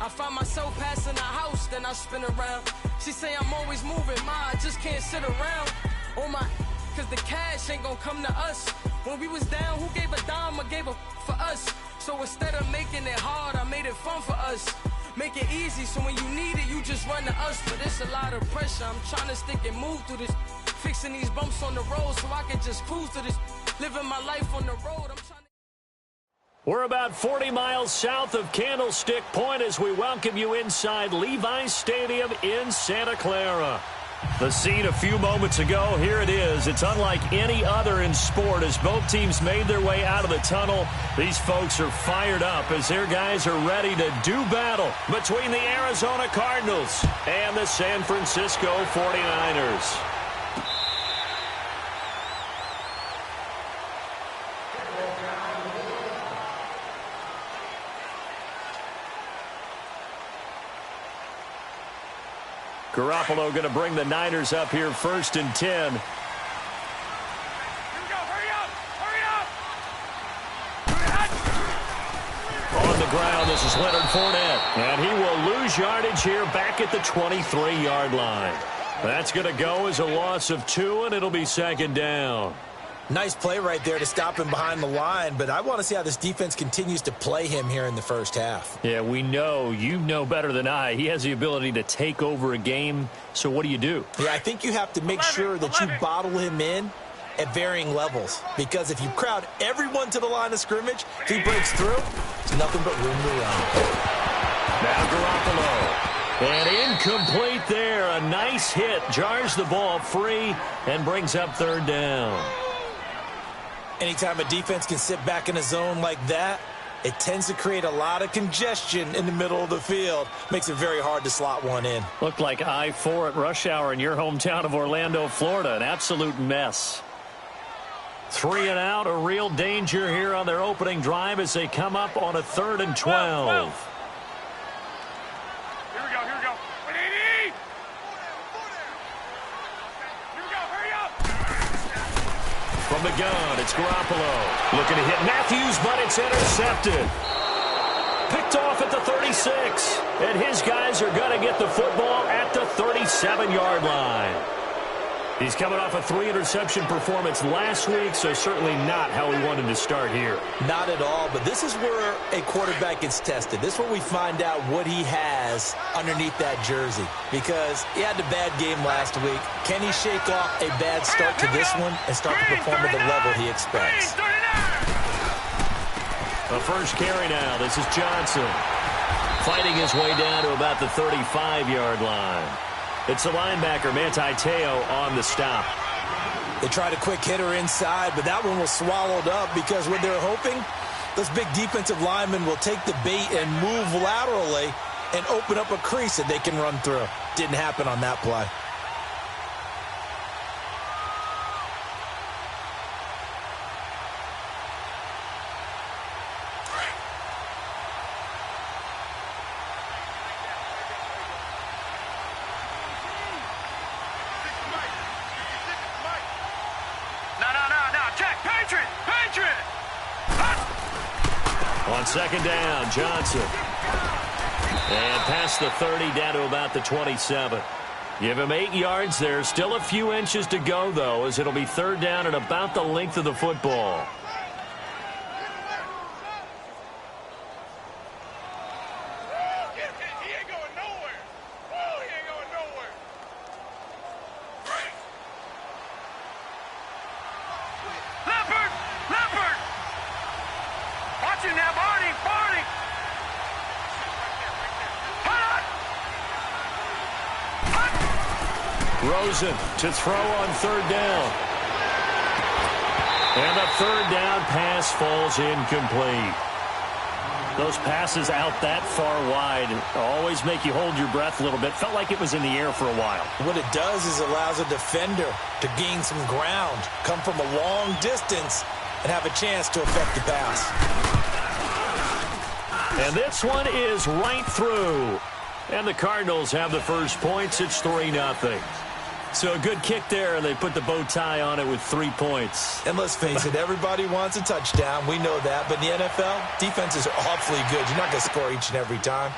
I find myself passing the house, then I spin around. She say I'm always moving, I just can't sit around. Oh my, cause the cash ain't gonna come to us. When we was down, who gave a dime or gave a for us? So instead of making it hard, I made it fun for us. Make it easy, so when you need it, you just run to us. But it's a lot of pressure, I'm trying to stick and move through this. Fixing these bumps on the road so I can just cruise to this. Living my life on the road, I'm trying to... We're about 40 miles south of Candlestick Point as we welcome you inside Levi's Stadium in Santa Clara. The scene a few moments ago, here it is. It's unlike any other in sport as both teams made their way out of the tunnel. These folks are fired up as their guys are ready to do battle between the Arizona Cardinals and the San Francisco 49ers. Garoppolo going to bring the Niners up here 1st and 10. Here we go. Hurry up. Hurry up. On the ground, this is Leonard Fournette. And he will lose yardage here back at the 23-yard line. That's going to go as a loss of 2, and it'll be 2nd down. Nice play right there to stop him behind the line, but I want to see how this defense continues to play him here in the first half. Yeah, we know. You know better than I. He has the ability to take over a game, so what do you do? Yeah, I think you have to make sure that you bottle him in at varying levels, because if you crowd everyone to the line of scrimmage, if he breaks through, there's nothing but room to run. Now Garoppolo. And incomplete there. A nice hit. Jars the ball free and brings up 3rd down. Anytime a defense can sit back in a zone like that, it tends to create a lot of congestion in the middle of the field. Makes it very hard to slot one in. Looked like I-4 at rush hour in your hometown of Orlando, Florida. An absolute mess. 3 and out, a real danger here on their opening drive as they come up on a 3rd and 12. Here we go. Here we go. What do you need? Here we go. Hurry up. From the gun, it's Garoppolo. Looking to hit Matthews, but it's intercepted. Picked off at the 36. And his guys are going to get the football at the 37-yard line. He's coming off a 3-interception performance last week, so certainly not how we wanted to start here. Not at all, but this is where a quarterback gets tested. This is where we find out what he has underneath that jersey, because he had a bad game last week. Can he shake off a bad start to this one and start to perform at the level he expects? The first carry now. This is Johnson fighting his way down to about the 35-yard line. It's the linebacker, Manti Te'o, on the stop. They tried a quick hitter inside, but that one was swallowed up because what they're hoping, those big defensive linemen will take the bait and move laterally and open up a crease that they can run through. Didn't happen on that play. On 2nd down, Johnson. And past the 30 down to about the 27. Give him 8 yards there. Still a few inches to go, though, as it'll be 3rd down and about the length of the football. Rosen to throw on 3rd down. And the 3rd down pass falls incomplete. Those passes out that far wide always make you hold your breath a little bit. Felt like it was in the air for a while. What it does is allows a defender to gain some ground, come from a long distance, and have a chance to affect the pass. And this one is right through. And the Cardinals have the first points. It's 3-0. So a good kick there, and they put the bow tie on it with 3 points. And let's face it, everybody wants a touchdown. We know that. But in the NFL, defenses are awfully good. You're not going to score each and every time.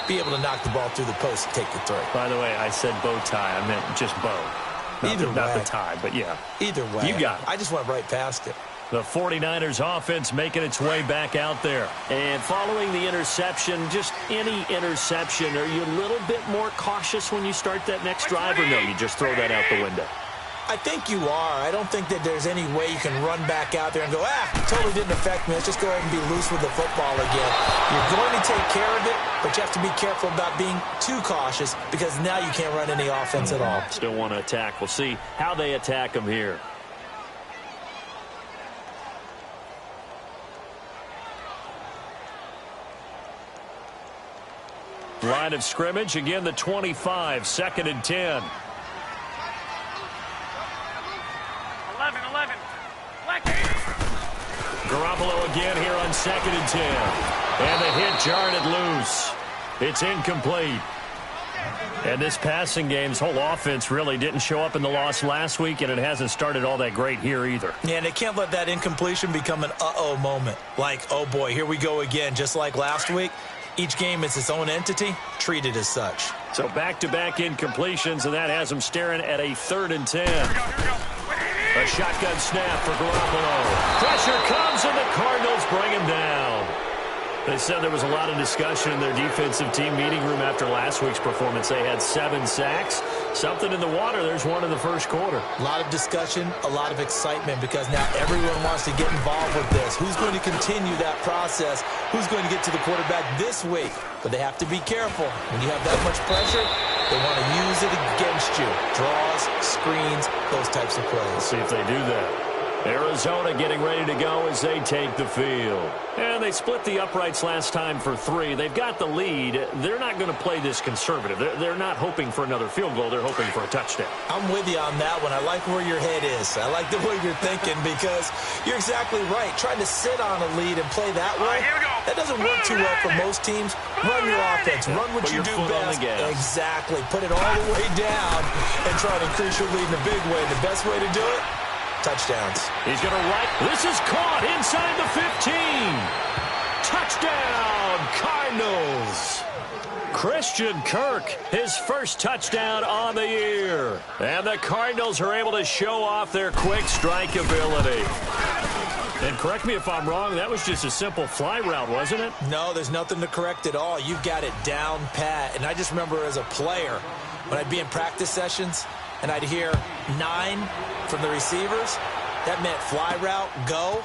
be able to knock the ball through the post and take the three. By the way, I said bow tie. I meant just bow. Not the tie, but yeah. Either way. You got it. I just went right past it. The 49ers offense making its way back out there. And following the interception, just any interception, are you a little bit more cautious when you start that next drive, or no, you just throw that out the window? I think you are. I don't think that there's any way you can run back out there and go, totally didn't affect me. Let's just go ahead and be loose with the football again. You're going to take care of it, but you have to be careful about being too cautious because now you can't run any offense at all. Still want to attack. We'll see how they attack them here. Line of scrimmage, again the 25, 2nd and 10. 11. Garoppolo again here on 2nd and 10. And the hit jarred it loose. It's incomplete. And this passing game's whole offense really didn't show up in the loss last week, and it hasn't started all that great here either. Yeah, and they can't let that incompletion become an uh-oh moment. Like, oh boy, here we go again, just like last week. Each game is its own entity, treated as such. So back-to-back incompletions, and that has them staring at a 3rd and 10. Here we go. A shotgun snap for Garoppolo. Pressure comes, and the Cardinals bring him down. They said there was a lot of discussion in their defensive team meeting room after last week's performance. They had 7 sacks. Something in the water. There's one in the first quarter. A lot of discussion, a lot of excitement because now everyone wants to get involved with this. Who's going to continue that process? Who's going to get to the quarterback this week? But they have to be careful. When you have that much pressure, they want to use it against you. Draws, screens, those types of plays. Let's see if they do that. Arizona getting ready to go as they take the field. And they split the uprights last time for 3. They've got the lead. They're not going to play this conservative. They're not hoping for another field goal. They're hoping for a touchdown. I'm with you on that one. I like where your head is. I like the way you're thinking because you're exactly right. Trying to sit on a lead and play that way, that doesn't work too well for most teams. Run your offense. Run what you do best. Exactly. Put it all the way down and try to increase your lead in a big way. The best way to do it? Touchdowns. He's going to right. This is caught inside the 15. Touchdown, Cardinals. Christian Kirk, his first touchdown on the year. And the Cardinals are able to show off their quick strike ability. And correct me if I'm wrong, that was just a simple fly route, wasn't it? No, there's nothing to correct at all. You've got it down pat. And I just remember as a player, when I'd be in practice sessions, and I'd hear 9 from the receivers, that meant fly route, go.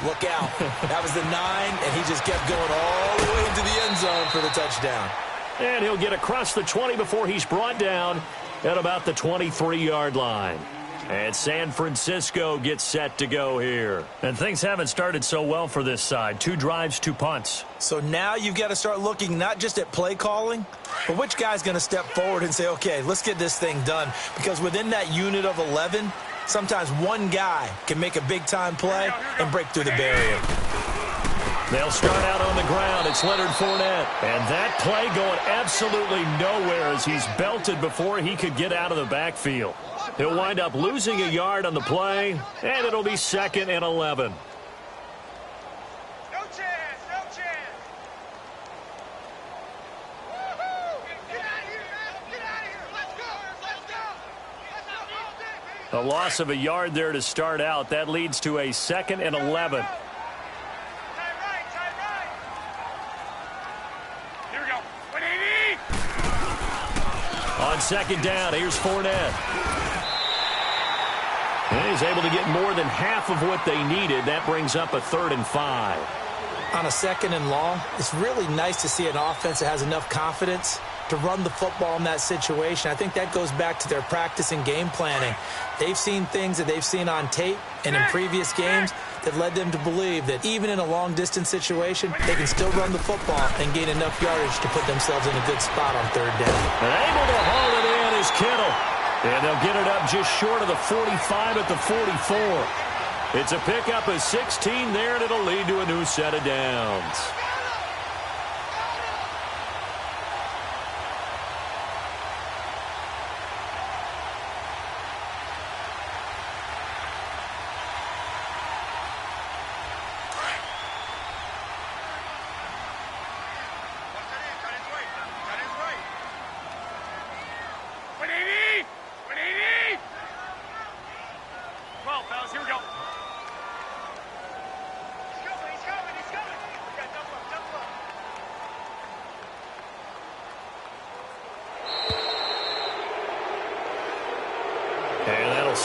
Look out. That was the 9, and he just kept going all the way into the end zone for the touchdown. And he'll get across the 20 before he's brought down at about the 23-yard line. And San Francisco gets set to go here. And things haven't started so well for this side. 2 drives, 2 punts. So now you've got to start looking not just at play calling, but which guy's going to step forward and say, okay, let's get this thing done. Because within that unit of 11, sometimes one guy can make a big-time play and break through the barrier. They'll start out on the ground. It's Leonard Fournette. And that play going absolutely nowhere as he's belted before he could get out of the backfield. He'll wind up losing a yard on the play, and it'll be 2nd and 11. No chance. Get out of here. Let's go. A loss of a yard there to start out. That leads to a 2nd and 11. Tight right. Here we go. 180. On 2nd down, here's Fournette. And he's able to get more than half of what they needed. That brings up a 3rd and 5. On a 2nd and long, it's really nice to see an offense that has enough confidence to run the football in that situation. I think that goes back to their practice and game planning. They've seen things that they've seen on tape and in previous games that led them to believe that even in a long-distance situation, they can still run the football and gain enough yardage to put themselves in a good spot on 3rd down. And able to haul it in is Kittle. And they'll get it up just short of the 45 at the 44. It's a pickup of 16 there, and it'll lead to a new set of downs.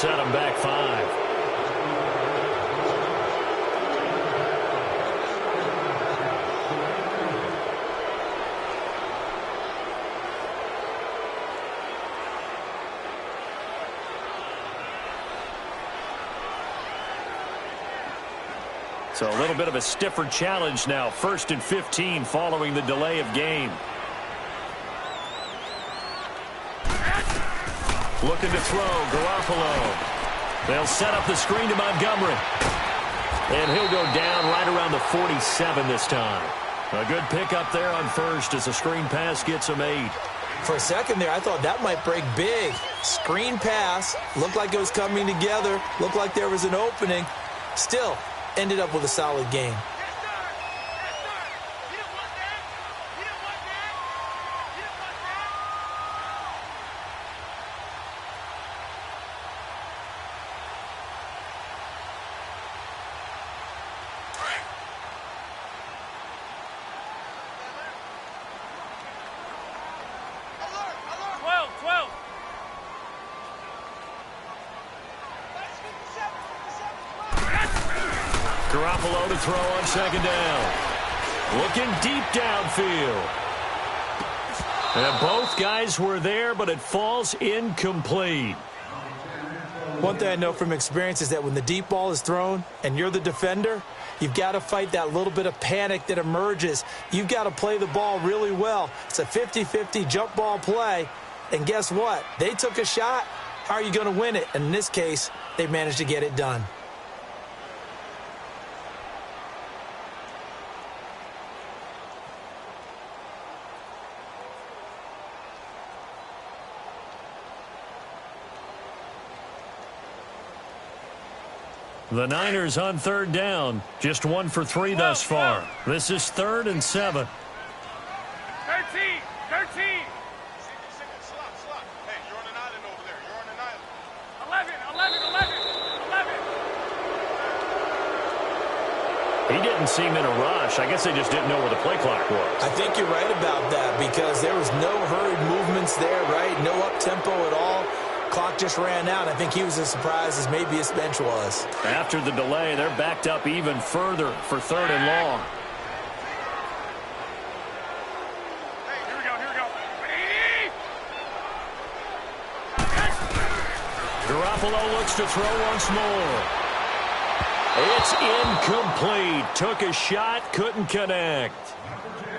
set them back 5. So a little bit of a stiffer challenge now. 1st and 15 following the delay of game. Looking to throw, Garoppolo. They'll set up the screen to Montgomery. And he'll go down right around the 47 this time. A good pickup there on 1st as a screen pass gets him 8. For a second there, I thought that might break big. Screen pass. Looked like it was coming together. Looked like there was an opening. Still, ended up with a solid game. Garoppolo to throw on 2nd down. Looking deep downfield. And both guys were there, but it falls incomplete. One thing I know from experience is that when the deep ball is thrown and you're the defender, you've got to fight that little bit of panic that emerges. You've got to play the ball really well. It's a 50-50 jump ball play. And guess what? They took a shot. How are you going to win it? And in this case, they managed to get it done. The Niners on 3rd down. Just 1 for 3 thus far. This is 3rd and 7. 13. Slot. Hey, you're on an island over there. You're on an island. 11. He didn't seem in a rush. I guess they just didn't know where the play clock was. I think you're right about that because there was no hurried movements there, right? No up-tempo at all. Clock just ran out. I think he was as surprised as maybe his bench was. After the delay, they're backed up even further for 3rd and long. Hey, here we go. Garoppolo looks to throw once more. It's incomplete. Took a shot, couldn't connect.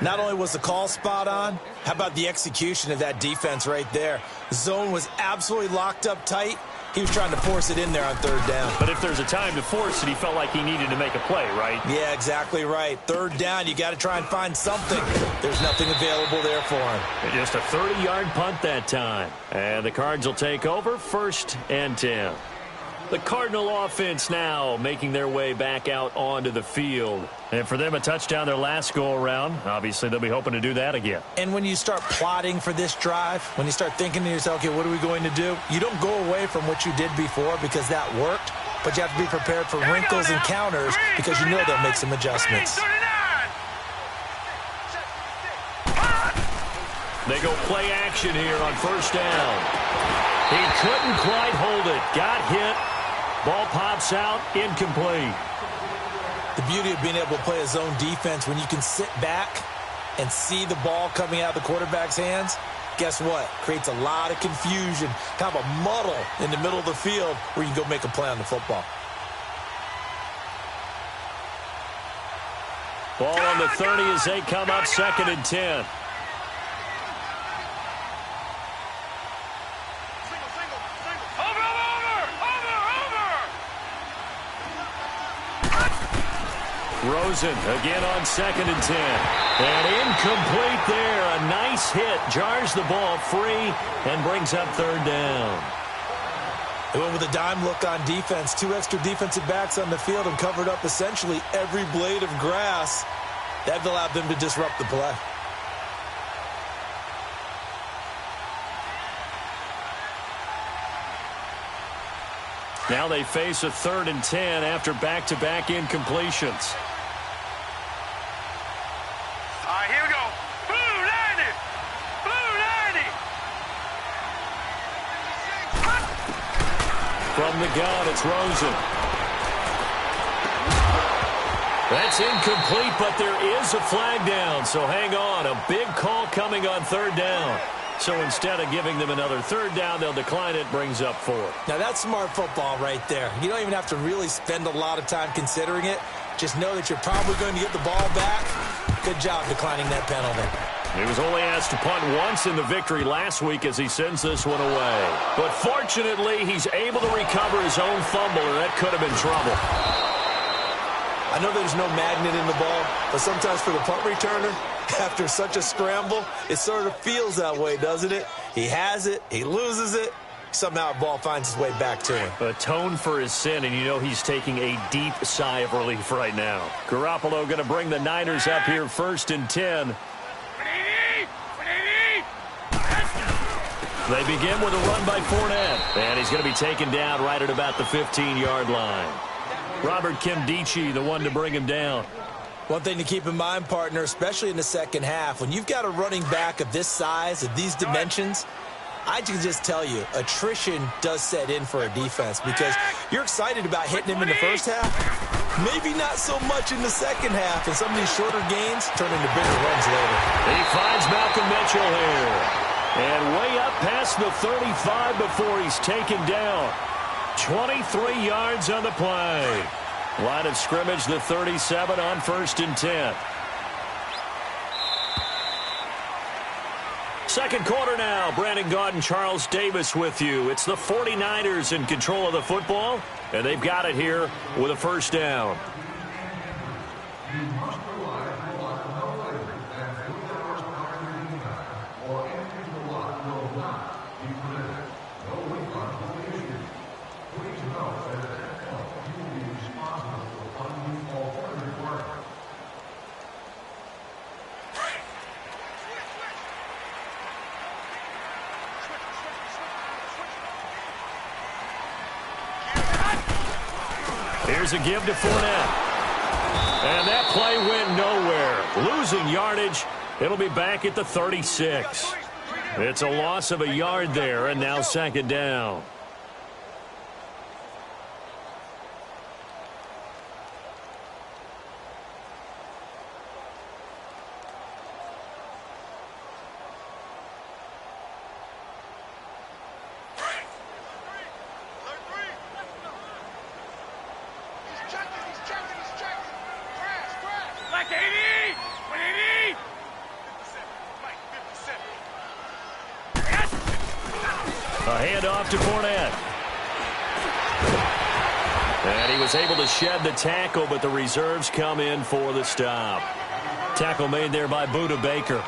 Not only was the call spot on, how about the execution of that defense right there? The zone was absolutely locked up tight. He was trying to force it in there on 3rd down. But if there's a time to force it, he felt like he needed to make a play, right? Yeah, exactly right. 3rd down, you got to try and find something. There's nothing available there for him. Just a 30-yard punt that time. And the Cards will take over 1st and 10. The Cardinal offense now making their way back out onto the field. And for them, a touchdown their last go-around. Obviously, they'll be hoping to do that again. And when you start plotting for this drive, when you start thinking to yourself, okay, what are we going to do? You don't go away from what you did before because that worked, but you have to be prepared for wrinkles and counters because you know they'll make some adjustments. They go play action here on 1st down. He couldn't quite hold it. Got hit. Ball pops out, incomplete. The beauty of being able to play a zone defense when you can sit back and see the ball coming out of the quarterback's hands, guess what? Creates a lot of confusion, kind of a muddle in the middle of the field where you can go make a play on the football. Ball on the 30 as they come up 2nd and 10. Rosen again on 2nd and 10. And incomplete there. A nice hit. Jars the ball free and brings up 3rd down. They went with a dime look on defense. 2 extra defensive backs on the field and covered up essentially every blade of grass. That allowed them to disrupt the play. Now they face a 3rd and 10 after back-to-back incompletions. Here we go. Blue 90. Blue 90. From the gun, it's Rosen. That's incomplete, but there is a flag down, so hang on. A big call coming on third down. So instead of giving them another third down, they'll decline it, brings up 4. Now, that's smart football right there. You don't even have to really spend a lot of time considering it. Just know that you're probably going to get the ball back. Good job declining that penalty. He was only asked to punt once in the victory last week as he sends this one away. But fortunately, he's able to recover his own fumble, or that could have been trouble. I know there's no magnet in the ball, but sometimes for the punt returner, after such a scramble, it sort of feels that way, doesn't it? He has it, he loses it, somehow the ball finds its way back to him. Atone for his sin, and you know he's taking a deep sigh of relief right now. Garoppolo going to bring the Niners up here 1st and 10. They begin with a run by Fournette, and he's going to be taken down right at about the 15-yard line. Robert Kimdichie, the one to bring him down. One thing to keep in mind, partner, especially in the second half, when you've got a running back of this size, of these dimensions, I can just tell you, attrition does set in for a defense because you're excited about hitting him in the first half, maybe not so much in the second half, and some of these shorter gains turn into bigger runs later. He finds Malcolm Mitchell here, and way up past the 35 before he's taken down. 23 yards on the play. Line of scrimmage, the 37 on 1st and 10. Second quarter now. Brandon Gaudin, Charles Davis with you. It's the 49ers in control of the football, and they've got it here with a first down. Here's a give to Fournette. And that play went nowhere. Losing yardage. It'll be back at the 36. It's a loss of a yard there, and now 2nd down. Handoff to Fournette. And he was able to shed the tackle, but the reserves come in for the stop. Tackle made there by Buda Baker.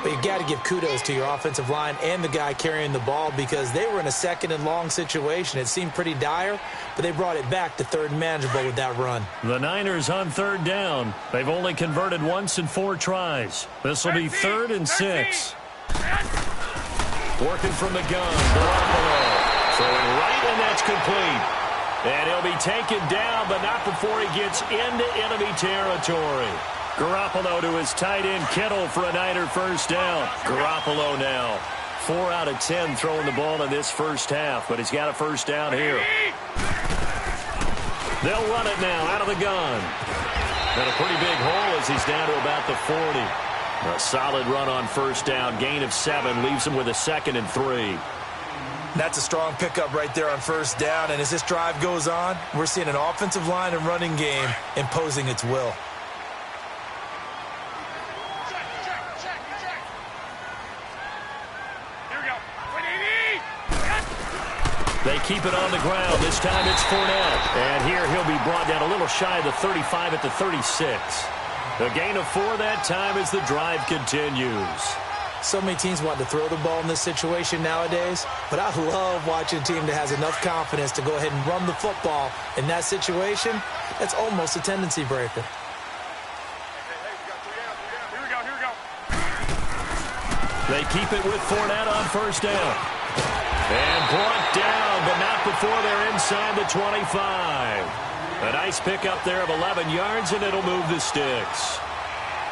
But you got to give kudos to your offensive line and the guy carrying the ball because they were in a 2nd and long situation. It seemed pretty dire, but they brought it back to 3rd and manageable with that run. The Niners on 3rd down. They've only converted once in 4 tries. This will be 3rd and 6. Working from the gun, Garoppolo. Throwing right, and that's complete. And he'll be taken down, but not before he gets into enemy territory. Garoppolo to his tight end, Kittle, for a Niner first down. Garoppolo now 4 out of 10 throwing the ball in this first half, but he's got a first down here. They'll run it now out of the gun. And a pretty big hole as he's down to about the 40. A solid run on first down. Gain of 7 leaves him with a 2nd and 3. That's a strong pickup right there on first down. And as this drive goes on, we're seeing an offensive line and running game imposing its will. They keep it on the ground. This time it's Fournette. And here he'll be brought down a little shy of the 35 at the 36. A gain of 4 that time as the drive continues. So many teams want to throw the ball in this situation nowadays, but I love watching a team that has enough confidence to go ahead and run the football. In that situation, that's almost a tendency breaker. Here we go. They keep it with Fournette on first down. And brought down, but not before they're inside the 25. A nice pickup there of 11 yards, and it'll move the sticks.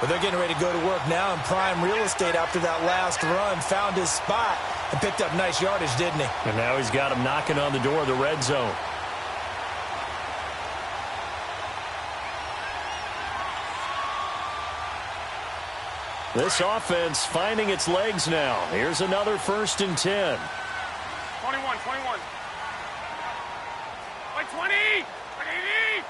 But they're getting ready to go to work now in prime real estate after that last run. Found his spot and picked up nice yardage, didn't he? And now he's got him knocking on the door of the red zone. This offense finding its legs now. Here's another 1st and 10. 21. By 20. By 80.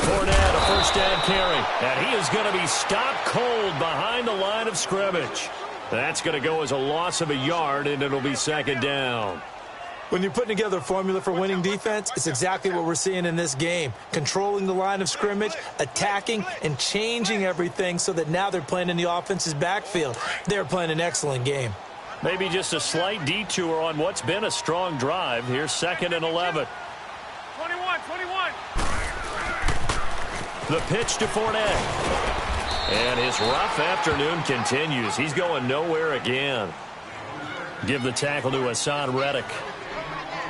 Fournette, a 1st down carry. And he is going to be stopped cold behind the line of scrimmage. That's going to go as a loss of a yard, and it'll be 2nd down. When you're putting together a formula for winning defense, it's exactly what we're seeing in this game. Controlling the line of scrimmage, attacking, and changing everything so that now they're playing in the offense's backfield. They're playing an excellent game. Maybe just a slight detour on what's been a strong drive. Here's 2nd and 11. 21. The pitch to Fournette. And his rough afternoon continues. He's going nowhere again. Give the tackle to Hassan Reddick.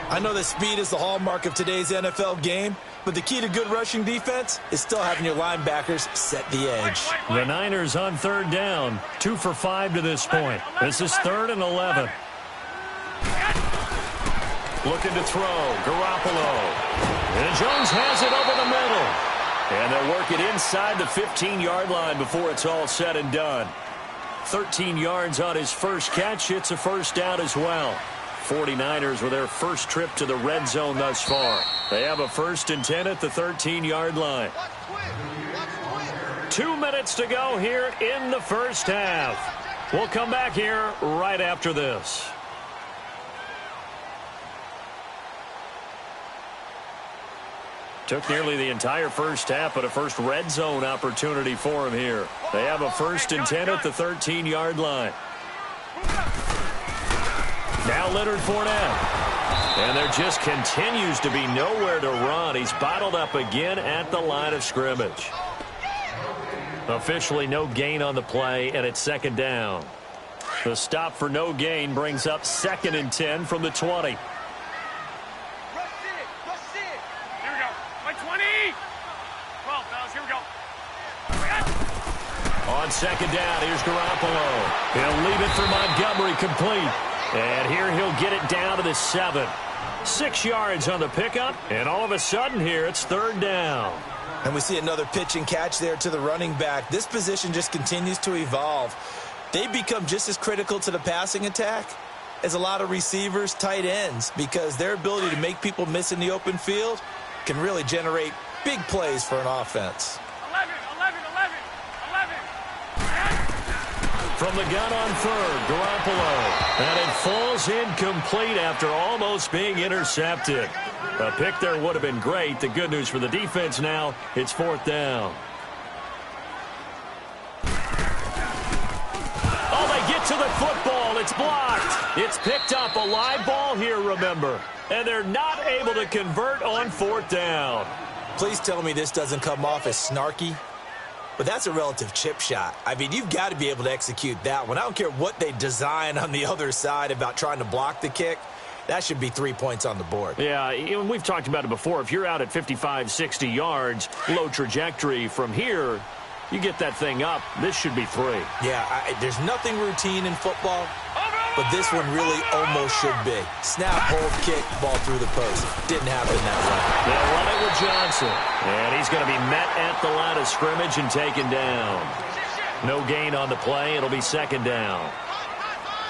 I know that speed is the hallmark of today's NFL game, but the key to good rushing defense is still having your linebackers set the edge. The Niners on 3rd down. 2 for 5 to this point. This is 3rd and 11. Looking to throw. Garoppolo. And Jones has it over the middle. And they'll work it inside the 15-yard line before it's all said and done. 13 yards on his first catch. It's a 1st down as well. 49ers with their first trip to the red zone thus far. They have a 1st and 10 at the 13-yard line. 2 minutes to go here in the first half. We'll come back here right after this. Took nearly the entire first half, but a first red zone opportunity for him here. They have a 1st and 10 at the 13-yard line. Now Leonard Fournette. And there just continues to be nowhere to run. He's bottled up again at the line of scrimmage. Officially no gain on the play, and it's 2nd down. The stop for no gain brings up 2nd and 10 from the 20. Here we go. By 20. 12, fellas. Here we go. On 2nd down, here's Garoppolo. He'll leave it for Montgomery complete. And here he'll get it down to the 7. 6 yards on the pickup, and all of a sudden here it's 3rd down. And we see another pitch and catch there to the running back. This position just continues to evolve. They become just as critical to the passing attack as a lot of receivers, tight ends, because their ability to make people miss in the open field can really generate big plays for an offense. 11. From the gun on 3rd, Garoppolo. And it falls incomplete after almost being intercepted. A pick there would have been great. The good news for the defense now, it's 4th down. Oh, they get to the football. It's blocked. It's picked up. A live ball here, remember. And they're not able to convert on 4th down. Please tell me this doesn't come off as snarky. But that's a relative chip shot. I mean, you've got to be able to execute that one. I don't care what they design on the other side about trying to block the kick. That should be 3 points on the board. Yeah, and we've talked about it before. If you're out at 55, 60 yards, low trajectory from here, you get that thing up. This should be 3. Yeah, there's nothing routine in football, but this one really almost should be. Snap, hold, kick, ball through the post. Didn't happen that way. They'll run it with Johnson. And he's going to be met at the line of scrimmage and taken down. No gain on the play. It'll be 2nd down.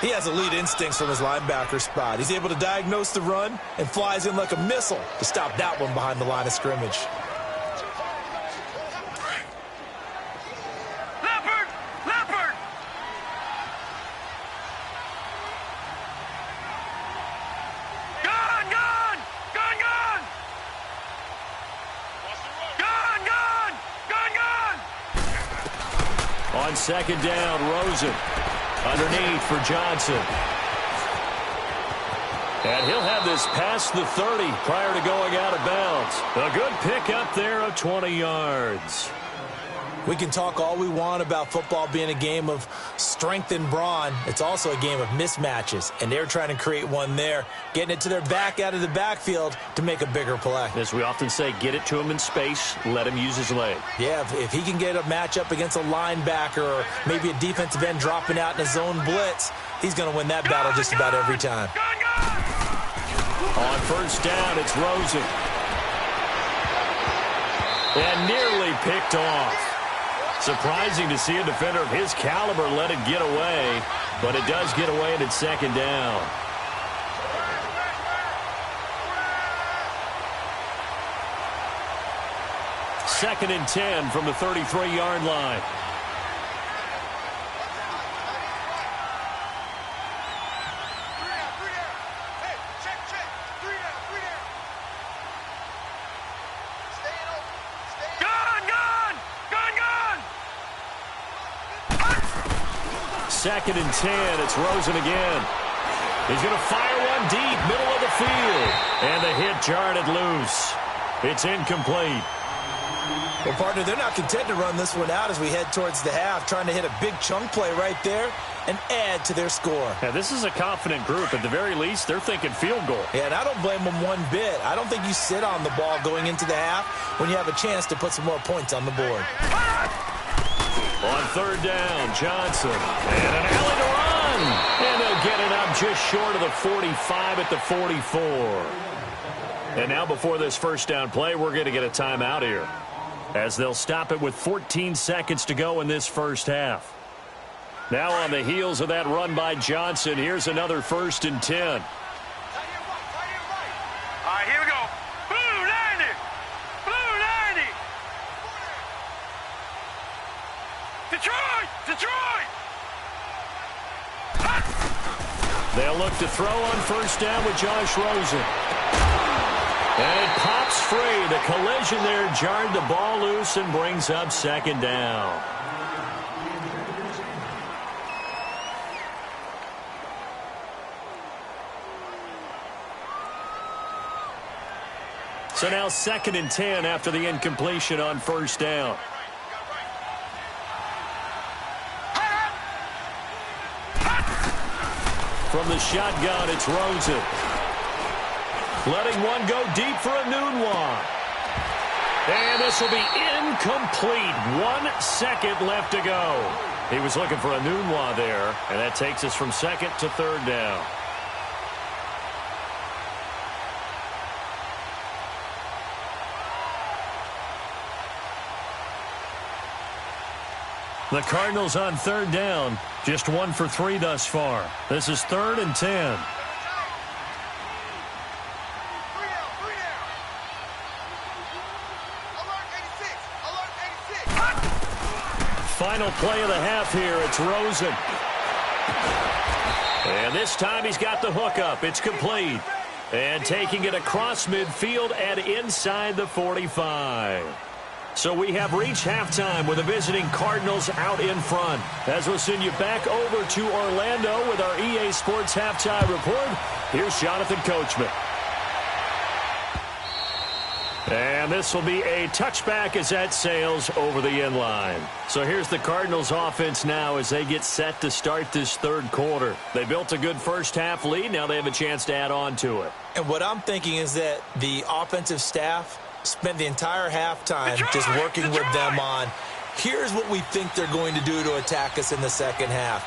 He has elite instincts from his linebacker spot. He's able to diagnose the run and flies in like a missile to stop that one behind the line of scrimmage. Leopard! Gone! On 2nd down, Rosen. Underneath for Johnson. And he'll have this past the 30 prior to going out of bounds. A good pick up there of 20 yards. We can talk all we want about football being a game of strength and brawn. It's also a game of mismatches, and they're trying to create one there, getting it to their back out of the backfield to make a bigger play. As we often say, get it to him in space, let him use his leg. Yeah, if he can get a matchup against a linebacker or maybe a defensive end dropping out in a zone blitz, he's going to win that battle just about every time. On first down, it's Rosen. And nearly picked off. Surprising to see a defender of his caliber let it get away, but it does get away and it's second down. Second and 10 from the 33-yard line. Second and 10. It's Rosen again. He's going to fire one deep, middle of the field. And the hit jarred it loose. It's incomplete. Well, partner, they're not content to run this one out as we head towards the half, trying to hit a big chunk play right there and add to their score. Yeah, this is a confident group. At the very least, they're thinking field goal. Yeah, and I don't blame them one bit. I don't think you sit on the ball going into the half when you have a chance to put some more points on the board. On third down, Johnson. And an alley to run. And they'll get it up just short of the 45 at the 44. And now before this first down play, we're going to get a timeout here, as they'll stop it with 14 seconds to go in this first half. Now on the heels of that run by Johnson, here's another 1st and 10. All right, here we go. Blue 90. Blue 90. Detroit! Detroit! They'll look to throw on first down with Josh Rosen. And it pops free. The collision there jarred the ball loose and brings up second down. So now 2nd and 10 after the incompletion on first down. From the shotgun, it's Rosen. Letting one go deep for Enunwa. And this will be incomplete. 1 second left to go. He was looking for Enunwa there, and that takes us from 2nd to 3rd down. The Cardinals on 3rd down, just 1 for 3 thus far. This is 3rd and 10. Final play of the half here. It's Rosen. And this time he's got the hookup. It's complete. And taking it across midfield and inside the 45. So we have reached halftime with the visiting Cardinals out in front. As we'll send you back over to Orlando with our EA Sports Halftime Report, here's Jonathan Coachman. And this will be a touchback as that sails over the end line. So here's the Cardinals offense now as they get set to start this 3rd quarter. They built a good first half lead. Now they have a chance to add on to it. And what I'm thinking is that the offensive staff spent the entire halftime just working with them on, here's what we think they're going to do to attack us in the second half.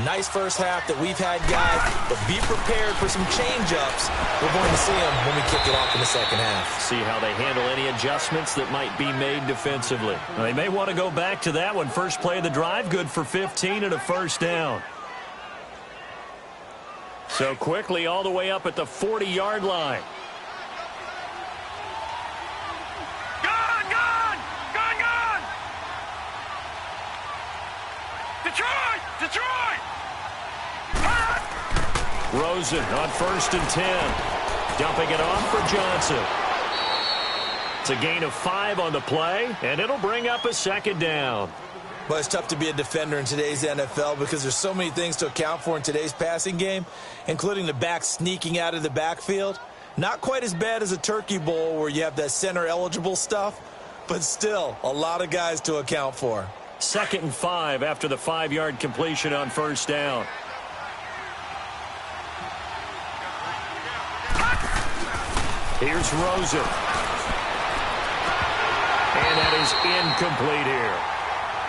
Nice first half that we've had, guys, but be prepared for some change-ups. We're going to see them when we kick it off in the second half. See how they handle any adjustments that might be made defensively. Now, they may want to go back to that one. First play of the drive, good for 15 and a first down. So quickly all the way up at the 40-yard line. Detroit! Rosen on 1st and 10. Dumping it off for Johnson. It's a gain of 5 on the play, and it'll bring up a 2nd down. But it's tough to be a defender in today's NFL because there's so many things to account for in today's passing game, including the back sneaking out of the backfield. Not quite as bad as a Turkey Bowl where you have that center-eligible stuff, but still a lot of guys to account for. 2nd and 5 after the 5-yard completion on first down. Here's Rosen. And that is incomplete here.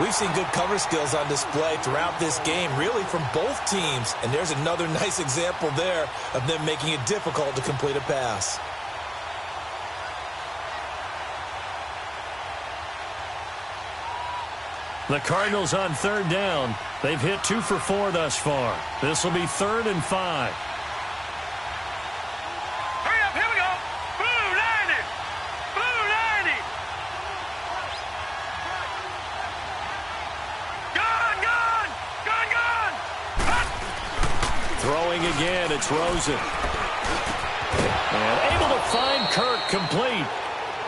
We've seen good cover skills on display throughout this game, really from both teams. And there's another nice example there of them making it difficult to complete a pass. The Cardinals on 3rd down. They've hit 2 for 4 thus far. This will be 3rd and 5. Hurry up, here we go. Blue 90. Blue 90. Gun. Throwing again, it's Rosen. And able to find Kirk complete.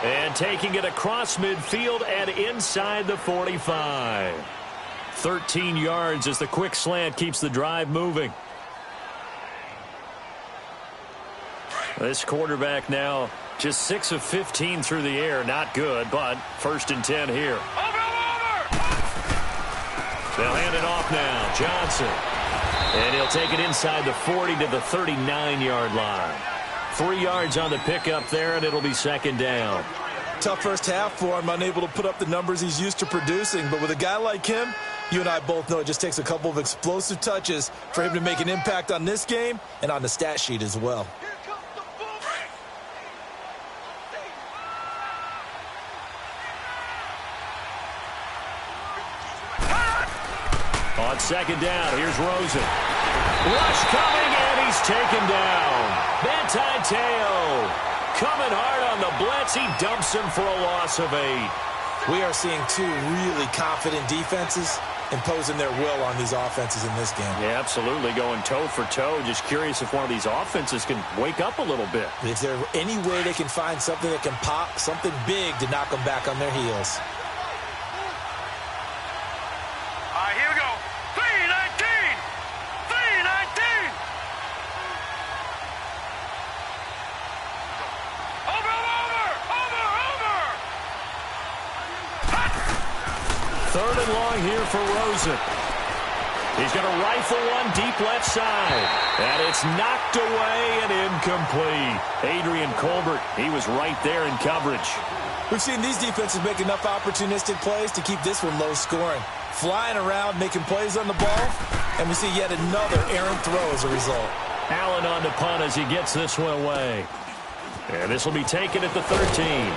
And taking it across midfield and inside the 45. 13 yards as the quick slant keeps the drive moving. This quarterback now just 6 of 15 through the air. Not good, but 1st and 10 here. Over. They'll hand it off now. Johnson. And he'll take it inside the 40 to the 39-yard line. 3 yards on the pickup there, and it'll be 2nd down. Tough first half for him, unable to put up the numbers he's used to producing. But with a guy like him, you and I both know it just takes a couple of explosive touches for him to make an impact on this game and on the stat sheet as well. On 2nd down, here's Rosen. Rush coming, and he's taken down. Teo coming hard on the blitz. He dumps him for a loss of 8. We are seeing 2 really confident defenses imposing their will on these offenses in this game. Yeah, absolutely, going toe for toe. Just curious if one of these offenses can wake up a little bit. Is there any way they can find something that can pop, something big to knock them back on their heels? All right, here we go. 319. 319. Over. 3rd and long here for Rosen. He's going to rifle one deep left side. And it's knocked away and incomplete. Adrian Colbert, he was right there in coverage. We've seen these defenses make enough opportunistic plays to keep this one low scoring. Flying around, making plays on the ball, and we see yet another errant throw as a result. Allen on the punt as he gets this one away. And this will be taken at the 13.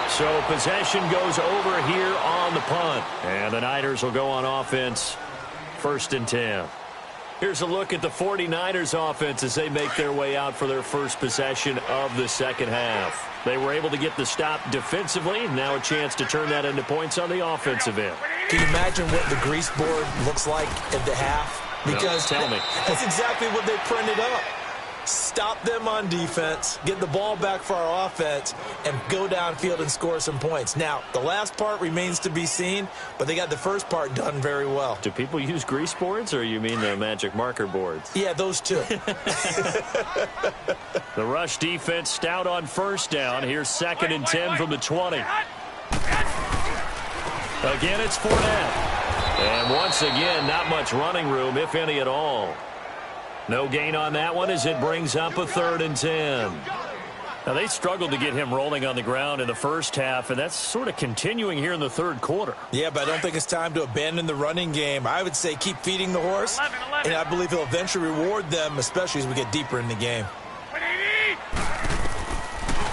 So possession goes over here on the punt. And the Niners will go on offense, 1st and 10. Here's a look at the 49ers offense as they make their way out for their first possession of the 2nd half. They were able to get the stop defensively. Now a chance to turn that into points on the offensive end. Can you imagine what the grease board looks like at the half? Because no, tell me. That's exactly what they printed up. Stop them on defense, get the ball back for our offense, and go downfield and score some points. Now, the last part remains to be seen, but they got the first part done very well. Do people use grease boards, or you mean the magic marker boards? Yeah, those two. The rush defense stout on 1st down. Here's 2nd and 10 from the 20. Again, it's Fournette. And once again, not much running room, if any at all. No gain on that one as it brings up a 3rd and 10. Now, they struggled to get him rolling on the ground in the first half, and that's sort of continuing here in the 3rd quarter. Yeah, but I don't think it's time to abandon the running game. I would say keep feeding the horse, 11. and I believe he'll eventually reward them, especially as we get deeper in the game. 180.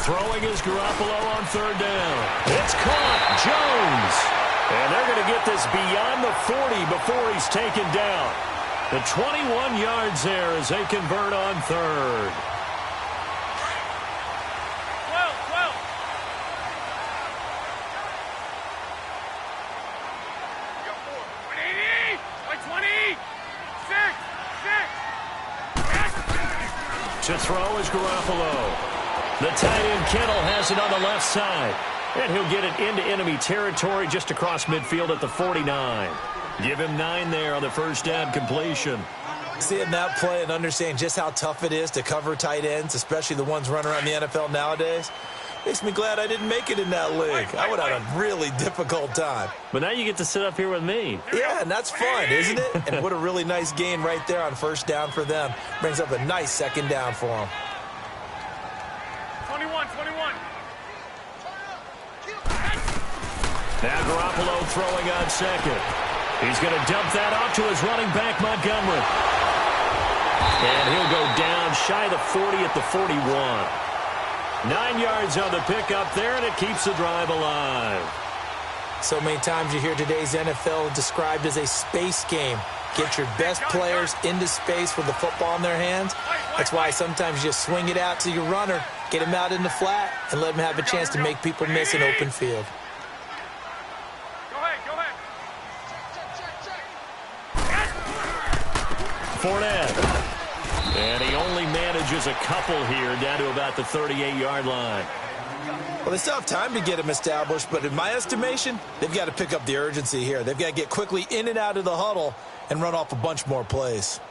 Throwing is Garoppolo on 3rd down. It's caught. Jones. And they're going to get this beyond the 40 before he's taken down. The 21 yards there as they convert on 3rd. 12. You got 4. 180. 120. 6. To throw is Garoppolo. The tight end Kittle has it on the left side. And he'll get it into enemy territory just across midfield at the 49. Give him 9 there on the first down completion. Seeing that play and understanding just how tough it is to cover tight ends, especially the ones running around the NFL nowadays, Makes me glad I didn't make it in that league. I would have had a really difficult time. But now you get to sit up here with me. Yeah, and that's fun, isn't it? And what a really nice gain right there on first down for them. Brings up a nice second down for them. 21. Now Garoppolo throwing on second. He's going to dump that off to his running back, Montgomery. And he'll go down shy of the 40 at the 41. 9 yards on the pickup there, and it keeps the drive alive. So many times you hear today's NFL described as a space game. Get your best players into space with the football in their hands. That's why sometimes you just swing it out to your runner, get him out in the flat, and let him have a chance to make people miss an open field. Fournette. And he only manages a couple here down to about the 38-yard line. Well, they still have time to get him established, but in my estimation, they've got to pick up the urgency here. They've got to get quickly in and out of the huddle and run off a bunch more plays.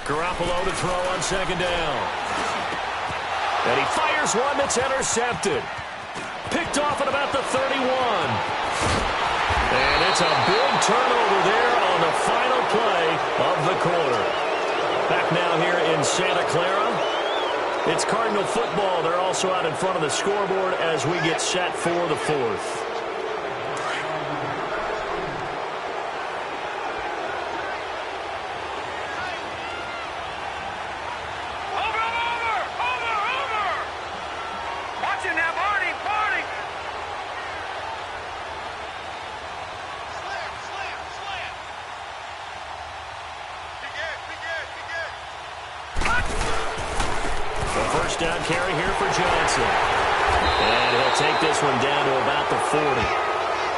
Garoppolo to throw on second down. And he fires one that's intercepted. Picked off at about the 31. And it's a big turnover there on the final play of the quarter. Back now here in Santa Clara. It's Cardinal football. They're also out in front of the scoreboard as we get set for the fourth. Down carry here for Johnson. And he'll take this one down to about the 40.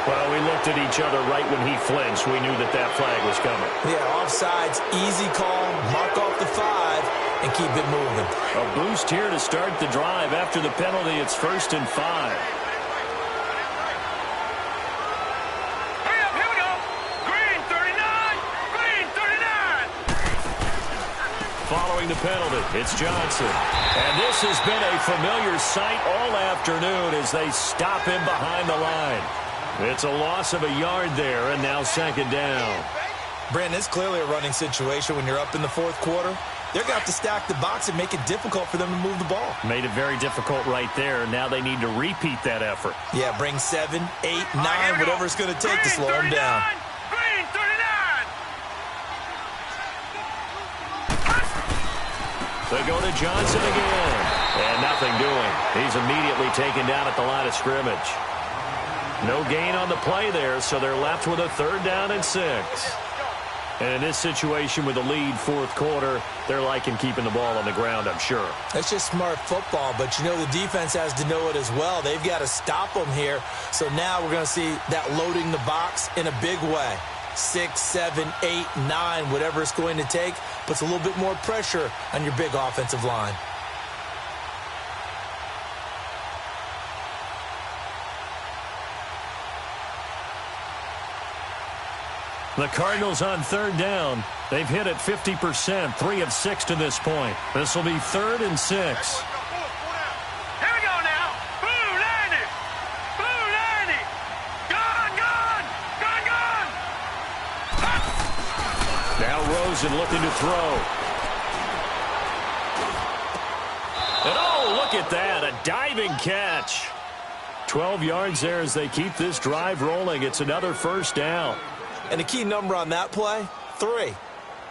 Well, we looked at each other right when he flinched. We knew that that flag was coming. Yeah, offsides, easy call, mark off the 5, and keep it moving. A boost here to start the drive. After the penalty, it's 1st and 5. Following the penalty, it's Johnson. And this has been a familiar sight all afternoon as they stop him behind the line. It's a loss of a yard there, and now second down. Brandon, it's clearly a running situation when you're up in the fourth quarter. They're going to have to stack the box and make it difficult for them to move the ball. Made it very difficult right there. Now they need to repeat that effort. Yeah, bring 7, 8, 9, whatever it's going to take to slow them down. They go to Johnson again. And nothing doing. He's immediately taken down at the line of scrimmage. No gain on the play there, so they're left with a 3rd down and 6. And in this situation with the lead fourth quarter, they're liking keeping the ball on the ground, I'm sure. That's just smart football, but you know the defense has to know it as well. They've got to stop them here. So now we're going to see that loading the box in a big way. 6, 7, 8, 9, whatever it's going to take, puts a little bit more pressure on your big offensive line. The Cardinals on 3rd down. They've hit it 50%, 3 of 6 to this point. This will be 3rd and 6. And looking to throw. And oh, look at that, a diving catch. 12 yards there as they keep this drive rolling. It's another 1st down. And the key number on that play, 3.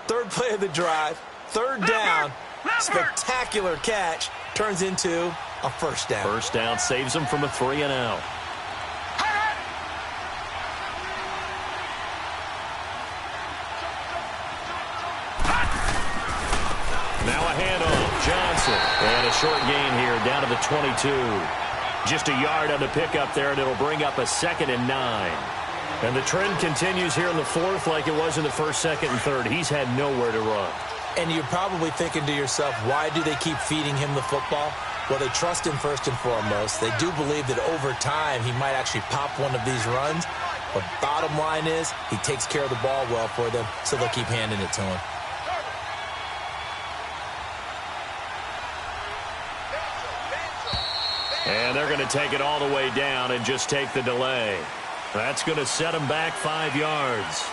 3rd play of the drive, 3rd down, spectacular catch, turns into a 1st down. 1st down saves them from a 3 and out. Now a handoff, Johnson. And a short gain here down to the 22. Just a yard on the pickup there, and it'll bring up a 2nd and 9. And the trend continues here in the fourth like it was in the 1st, 2nd, and 3rd. He's had nowhere to run. And you're probably thinking to yourself, why do they keep feeding him the football? Well, they trust him first and foremost. They do believe that over time he might actually pop one of these runs. But bottom line is he takes care of the ball well for them, so they'll keep handing it to him. And they're going to take it all the way down and just take the delay. That's going to set them back 5 yards.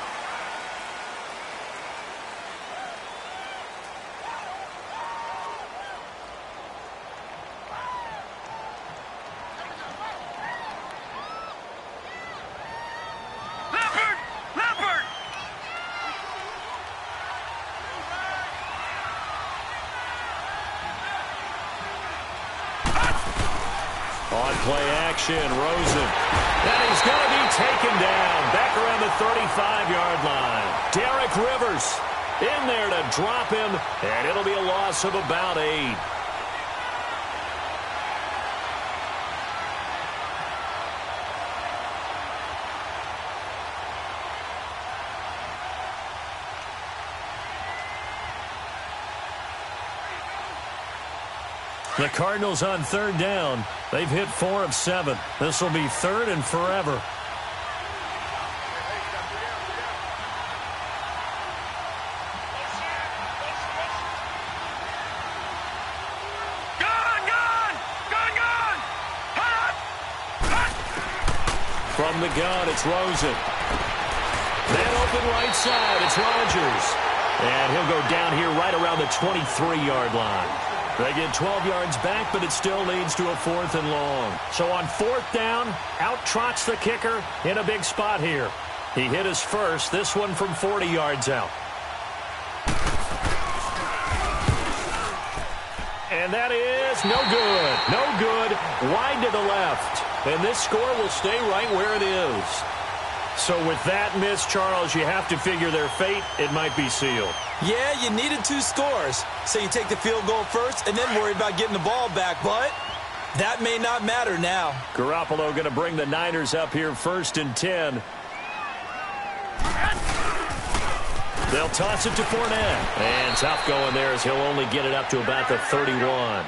Play action, Rosen. And he's going to be taken down back around the 35-yard line. Derek Rivers in there to drop him, and it'll be a loss of about 8. The Cardinals on 3rd down. They've hit 4 of 7. This will be 3rd and forever. From the gun, it's Rosen. Then open right side, it's Rodgers. And he'll go down here right around the 23-yard line. They get 12 yards back, but it still leads to a 4th and long. So on 4th down, out trots the kicker in a big spot here. He hit his first, this one from 40 yards out. And that is no good. No good. Wide to the left. And this score will stay right where it is. So with that miss, Charles, you have to figure their fate. It might be sealed. Yeah, you needed 2 scores. So you take the field goal first and then worry about getting the ball back. But that may not matter now. Garoppolo going to bring the Niners up here 1st and 10. They'll toss it to Fournette. And tough going there as he'll only get it up to about the 31.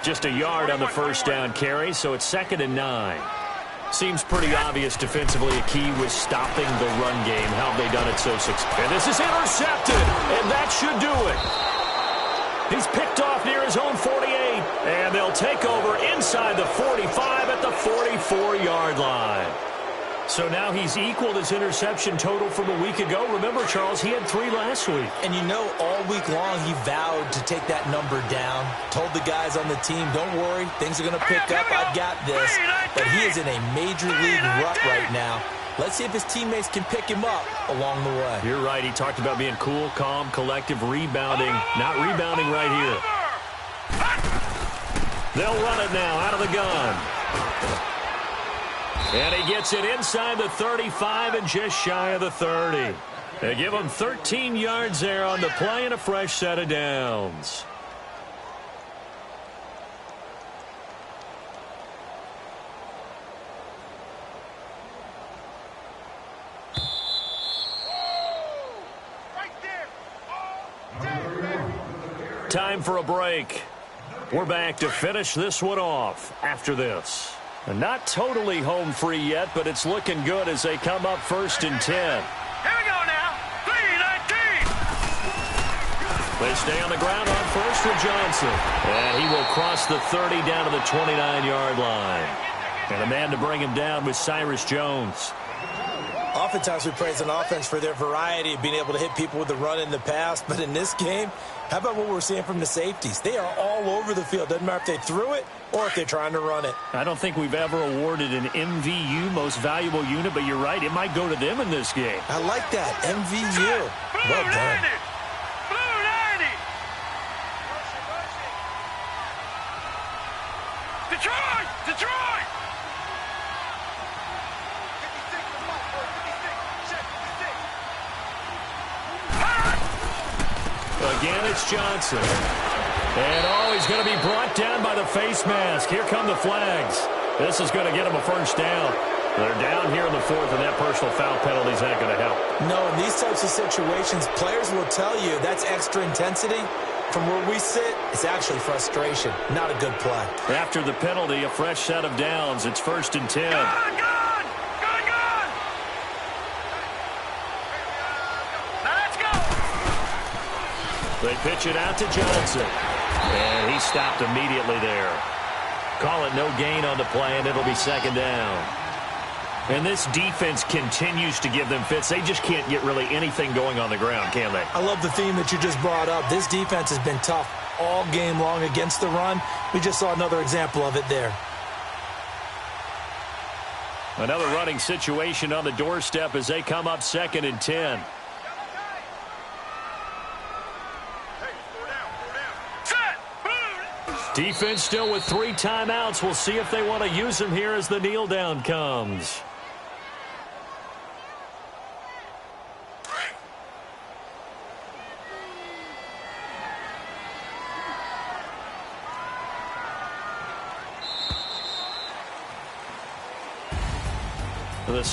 Just a yard on the 1st down carry, so it's 2nd and 9. Seems pretty obvious defensively a key was stopping the run game. How have they done it so successfully? And this is intercepted, and that should do it. He's picked off near his own 48, and they'll take over inside the 45 at the 44-yard line. So now he's equaled his interception total from a week ago. Remember, Charles, he had 3 last week. And you know, all week long he vowed to take that number down. Told the guys on the team, don't worry, things are going to pick up. I've got this. But he is in a major league rut right now. Let's see if his teammates can pick him up along the way. You're right. He talked about being cool, calm, collective, rebounding. Not rebounding right here. They'll run it now out of the gun. And he gets it inside the 35 and just shy of the 30. They give him 13 yards there on the play and a fresh set of downs. Time for a break. We're back to finish this one off after this. And not totally home free yet, but it's looking good as they come up 1st and 10. Here we go now. 3-19. They stay on the ground on 1st with Johnson. And he will cross the 30 down to the 29-yard line. And the man to bring him down was Cyrus Jones. Oftentimes we praise an offense for their variety of being able to hit people with the run in the past. But in this game, how about what we're seeing from the safeties? They are all over the field. Doesn't matter if they threw it or if they're trying to run it. I don't think we've ever awarded an MVU, most valuable unit, but you're right. It might go to them in this game. I like that. MVU. Well done. Blue 90. Detroit! Detroit! Again, it's Johnson. And, oh, he's going to be brought down by the face mask. Here come the flags. This is going to get him a 1st down. They're down here in the 4th, and that personal foul penalty is not going to help. No, in these types of situations, players will tell you that's extra intensity. From where we sit, it's actually frustration, not a good play. After the penalty, a fresh set of downs. It's 1st and 10. Good! Now let's go! They pitch it out to Johnson. And he stopped immediately there. Call it no gain on the play, and it'll be 2nd down. And this defense continues to give them fits. They just can't get really anything going on the ground, can they? I love the theme that you just brought up. This defense has been tough all game long against the run. We just saw another example of it there. Another running situation on the doorstep as they come up 2nd and 10. Defense still with 3 timeouts. We'll see if they want to use them here as the kneel down comes. The